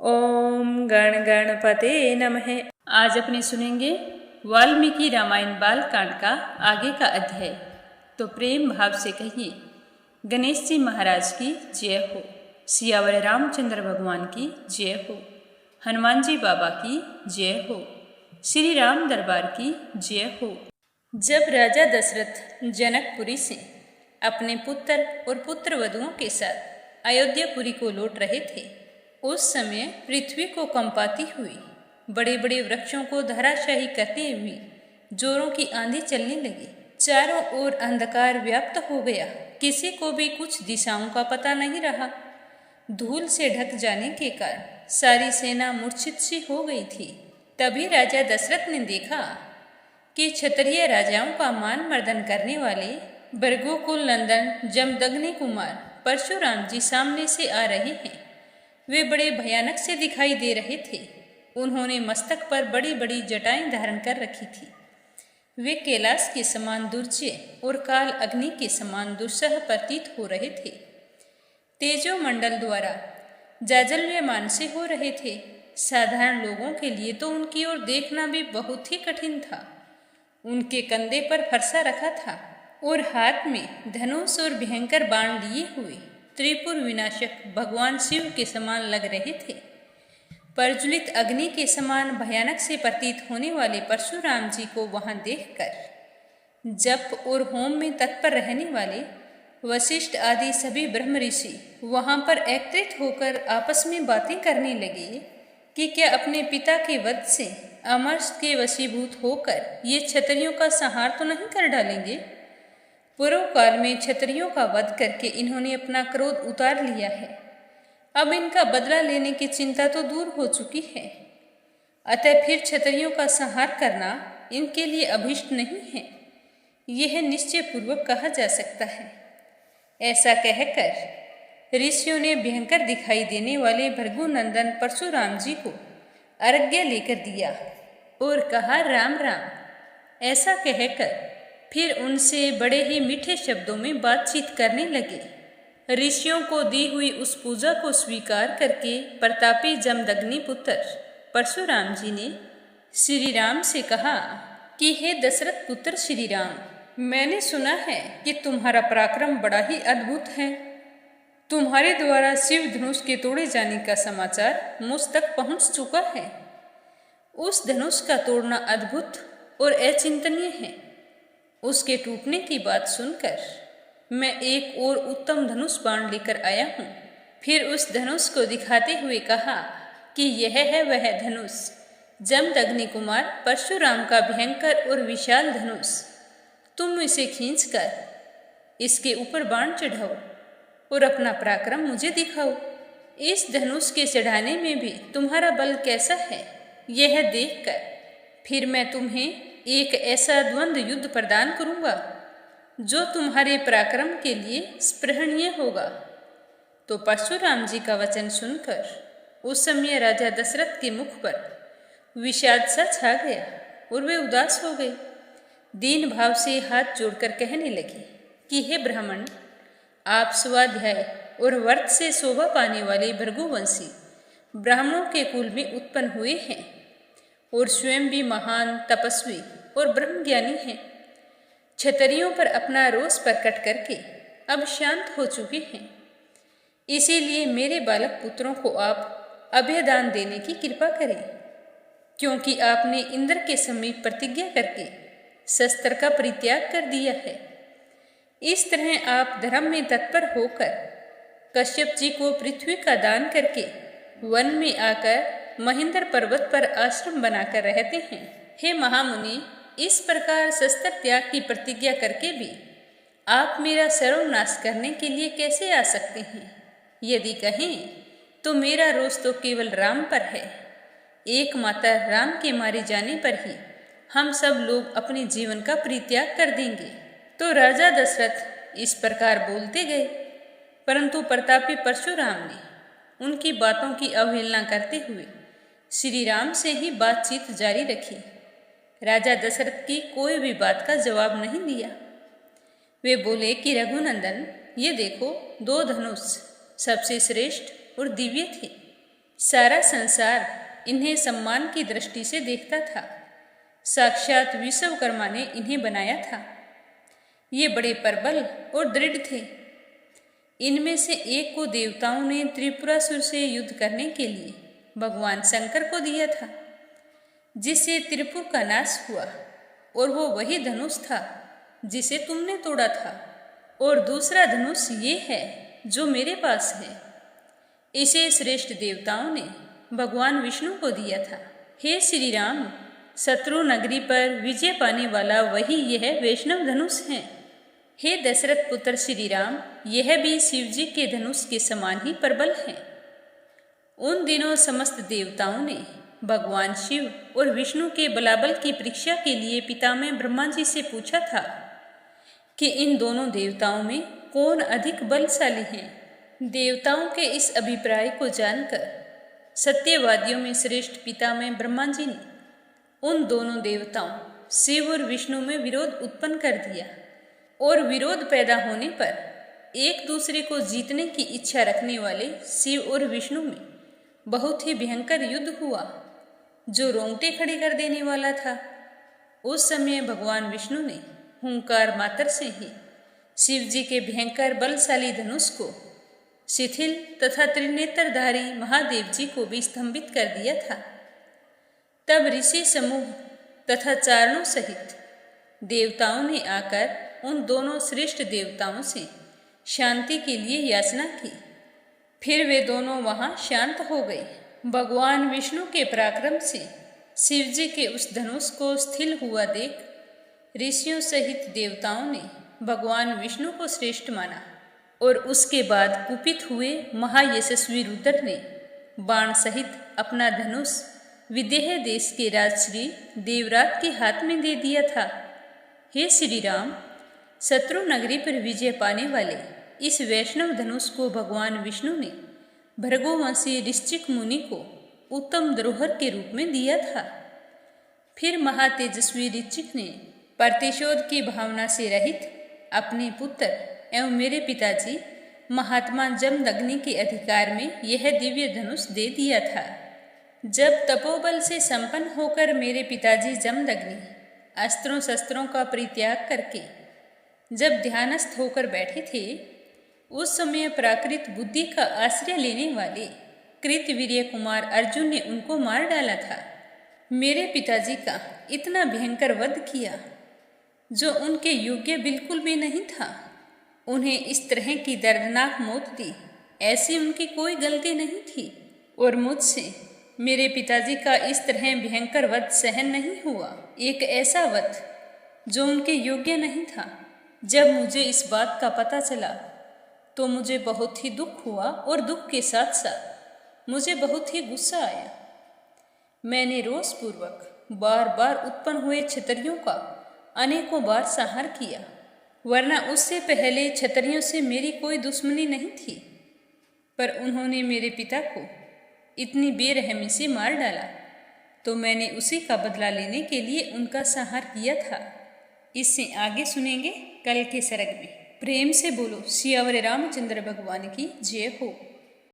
ओम गण गणपते नमः। आज अपने सुनेंगे वाल्मीकि रामायण बालकांड का आगे का अध्याय। तो प्रेम भाव से कहिए गणेश जी महाराज की जय हो, सियावर रामचंद्र भगवान की जय हो, हनुमान जी बाबा की जय हो, श्री राम दरबार की जय हो। जब राजा दशरथ जनकपुरी से अपने पुत्र और पुत्रवधुओं के साथ अयोध्यापुरी को लौट रहे थे, उस समय पृथ्वी को कंपाती हुई बड़े बड़े वृक्षों को धराशायी करते हुए जोरों की आंधी चलने लगी। चारों ओर अंधकार व्याप्त हो गया, किसी को भी कुछ दिशाओं का पता नहीं रहा। धूल से ढक जाने के कारण सारी सेना मूर्छित सी हो गई थी। तभी राजा दशरथ ने देखा कि क्षत्रिय राजाओं का मान मर्दन करने वाले भृगुकुल नंदन जमदग्नि कुमार परशुराम जी सामने से आ रहे हैं। वे बड़े भयानक से दिखाई दे रहे थे। उन्होंने मस्तक पर बड़ी बड़ी जटाएं धारण कर रखी थी। वे कैलाश के समान दुर्जय और काल अग्नि के समान दुस्सह प्रतीत हो रहे थे। तेजो मंडल द्वारा जाजल्यमान से हो रहे थे। साधारण लोगों के लिए तो उनकी ओर देखना भी बहुत ही कठिन था। उनके कंधे पर फरसा रखा था और हाथ में धनुष और भयंकर बाण लिए हुए त्रिपुर विनाशक भगवान शिव के समान लग रहे थे। प्रज्वलित अग्नि के समान भयानक से प्रतीत होने वाले परशुराम जी को वहां देखकर जप और होम में तत्पर रहने वाले वशिष्ठ आदि सभी ब्रह्म ऋषि वहां पर एकत्रित होकर आपस में बातें करने लगे कि क्या अपने पिता के वध से अमर्ष के वशीभूत होकर ये क्षत्रियों का संहार तो नहीं कर डालेंगे। पूर्व काल में क्षत्रियों का वध करके इन्होंने अपना क्रोध उतार लिया है। अब इनका बदला लेने की चिंता तो दूर हो चुकी है। अतः फिर क्षत्रियों का संहार करना इनके लिए अभीष्ट नहीं है, यह निश्चय पूर्वक कहा जा सकता है। ऐसा कहकर ऋषियों ने भयंकर दिखाई देने वाले भृगुनंदन परशुराम जी को अर्घ्य लेकर दिया और कहा राम राम। ऐसा कहकर फिर उनसे बड़े ही मीठे शब्दों में बातचीत करने लगे। ऋषियों को दी हुई उस पूजा को स्वीकार करके प्रतापी जमदग्नि पुत्र परशुराम जी ने श्री राम से कहा कि हे दशरथ पुत्र श्री राम, मैंने सुना है कि तुम्हारा पराक्रम बड़ा ही अद्भुत है। तुम्हारे द्वारा शिव धनुष के तोड़े जाने का समाचार मुझ तक पहुंच चुका है। उस धनुष का तोड़ना अद्भुत और अचिंतनीय है। उसके टूटने की बात सुनकर मैं एक और उत्तम धनुष बाण लेकर आया हूँ। फिर उस धनुष को दिखाते हुए कहा कि यह है वह धनुष, जमदग्नि कुमार परशुराम का भयंकर और विशाल धनुष। तुम इसे खींचकर इसके ऊपर बाण चढ़ाओ और अपना पराक्रम मुझे दिखाओ। इस धनुष के चढ़ाने में भी तुम्हारा बल कैसा है, यह देखकर फिर मैं तुम्हें एक ऐसा द्वंद्व युद्ध प्रदान करूंगा जो तुम्हारे पराक्रम के लिए स्पृहणीय होगा। तो परशुराम जी का वचन सुनकर उस समय राजा दशरथ के मुख पर विषाद सा छा गया और वे उदास हो गए। दीन भाव से हाथ जोड़कर कहने लगे कि हे ब्राह्मण, आप स्वाध्याय और व्रत से शोभा पाने वाले भृगुवंशी ब्राह्मणों के कुल में उत्पन्न हुए हैं और स्वयं भी महान तपस्वी और ब्रह्मज्ञानी हैं। क्षत्रियों पर अपना रोष प्रकट करके अब शांत हो चुके हैं। इसीलिए मेरे बालक पुत्रों को आप अभयदान देने की कृपा करें, क्योंकि आपने इंद्र के समीप प्रतिज्ञा करके शस्त्र का परित्याग कर दिया है। इस तरह आप धर्म में तत्पर होकर कश्यप जी को पृथ्वी का दान करके वन में आकर महेंद्र पर्वत पर आश्रम बनाकर रहते हैं। हे महामुनि, इस प्रकार शस्त्र त्याग की प्रतिज्ञा करके भी आप मेरा सर्वनाश करने के लिए कैसे आ सकते हैं? यदि कहें तो मेरा रोष तो केवल राम पर है। एकमात्र राम के मारे जाने पर ही हम सब लोग अपने जीवन का परित्याग कर देंगे। तो राजा दशरथ इस प्रकार बोलते गए, परंतु प्रतापी परशुराम ने उनकी बातों की अवहेलना करते हुए श्री राम से ही बातचीत जारी रखी। राजा दशरथ की कोई भी बात का जवाब नहीं दिया। वे बोले कि रघुनंदन, ये देखो, दो धनुष सबसे श्रेष्ठ और दिव्य थे। सारा संसार इन्हें सम्मान की दृष्टि से देखता था। साक्षात विश्वकर्मा ने इन्हें बनाया था। ये बड़े प्रबल और दृढ़ थे। इनमें से एक को देवताओं ने त्रिपुरासुर से युद्ध करने के लिए भगवान शंकर को दिया था, जिससे त्रिपुर का नाश हुआ, और वो वही धनुष था जिसे तुमने तोड़ा था। और दूसरा धनुष ये है जो मेरे पास है। इसे श्रेष्ठ देवताओं ने भगवान विष्णु को दिया था। हे श्री राम, शत्रु नगरी पर विजय पाने वाला वही यह वैष्णव धनुष है। हे दशरथ पुत्र श्री राम, यह भी शिवजी के धनुष के समान ही प्रबल है। उन दिनों समस्त देवताओं ने भगवान शिव और विष्णु के बलाबल की परीक्षा के लिए पितामह ब्रह्मा जी से पूछा था कि इन दोनों देवताओं में कौन अधिक बलशाली है। देवताओं के इस अभिप्राय को जानकर सत्यवादियों में श्रेष्ठ पितामह ब्रह्मा जी ने उन दोनों देवताओं शिव और विष्णु में विरोध उत्पन्न कर दिया, और विरोध पैदा होने पर एक दूसरे को जीतने की इच्छा रखने वाले शिव और विष्णु में बहुत ही भयंकर युद्ध हुआ, जो रोंगटे खड़े कर देने वाला था। उस समय भगवान विष्णु ने हुंकार मात्र से ही शिवजी के भयंकर बलशाली धनुष को शिथिल तथा त्रिनेत्रधारी महादेव जी को भी स्तंभित कर दिया था। तब ऋषि समूह तथा चारणों सहित देवताओं ने आकर उन दोनों श्रेष्ठ देवताओं से शांति के लिए याचना की। फिर वे दोनों वहां शांत हो गए। भगवान विष्णु के पराक्रम से शिवजी के उस धनुष को स्थिर हुआ देख ऋषियों सहित देवताओं ने भगवान विष्णु को श्रेष्ठ माना, और उसके बाद कुपित हुए महायशस्वी रुद्र ने बाण सहित अपना धनुष विदेह देश के राजश्री देवराज के हाथ में दे दिया था। हे श्री राम, शत्रु नगरी पर विजय पाने वाले इस वैष्णव धनुष को भगवान विष्णु ने भृगुवंशी ऋश्चिक मुनि को उत्तम धरोहर के रूप में दिया था। फिर महातेजस्वी ऋश्चिक ने प्रतिशोध की भावना से रहित अपने पुत्र एवं मेरे पिताजी महात्मा जमदग्नि के अधिकार में यह दिव्य धनुष दे दिया था। जब तपोबल से संपन्न होकर मेरे पिताजी जमदग्नि अस्त्रों शस्त्रों का परित्याग करके जब ध्यानस्थ होकर बैठे थे, उस समय प्राकृत बुद्धि का आश्रय लेने वाले कृतवीर्य कुमार अर्जुन ने उनको मार डाला था। मेरे पिताजी का इतना भयंकर वध किया जो उनके योग्य बिल्कुल भी नहीं था। उन्हें इस तरह की दर्दनाक मौत दी, ऐसी उनकी कोई गलती नहीं थी, और मुझसे मेरे पिताजी का इस तरह भयंकर वध सहन नहीं हुआ। एक ऐसा वध जो उनके योग्य नहीं था। जब मुझे इस बात का पता चला तो मुझे बहुत ही दुख हुआ, और दुख के साथ साथ मुझे बहुत ही गुस्सा आया। मैंने रोषपूर्वक बार बार उत्पन्न हुए क्षत्रियों का अनेकों बार संहार किया, वरना उससे पहले क्षत्रियों से मेरी कोई दुश्मनी नहीं थी। पर उन्होंने मेरे पिता को इतनी बेरहमी से मार डाला, तो मैंने उसी का बदला लेने के लिए उनका संहार किया था। इससे आगे सुनेंगे कल के सरग में। प्रेम से बोलो सियावर रामचंद्र भगवान की जय हो।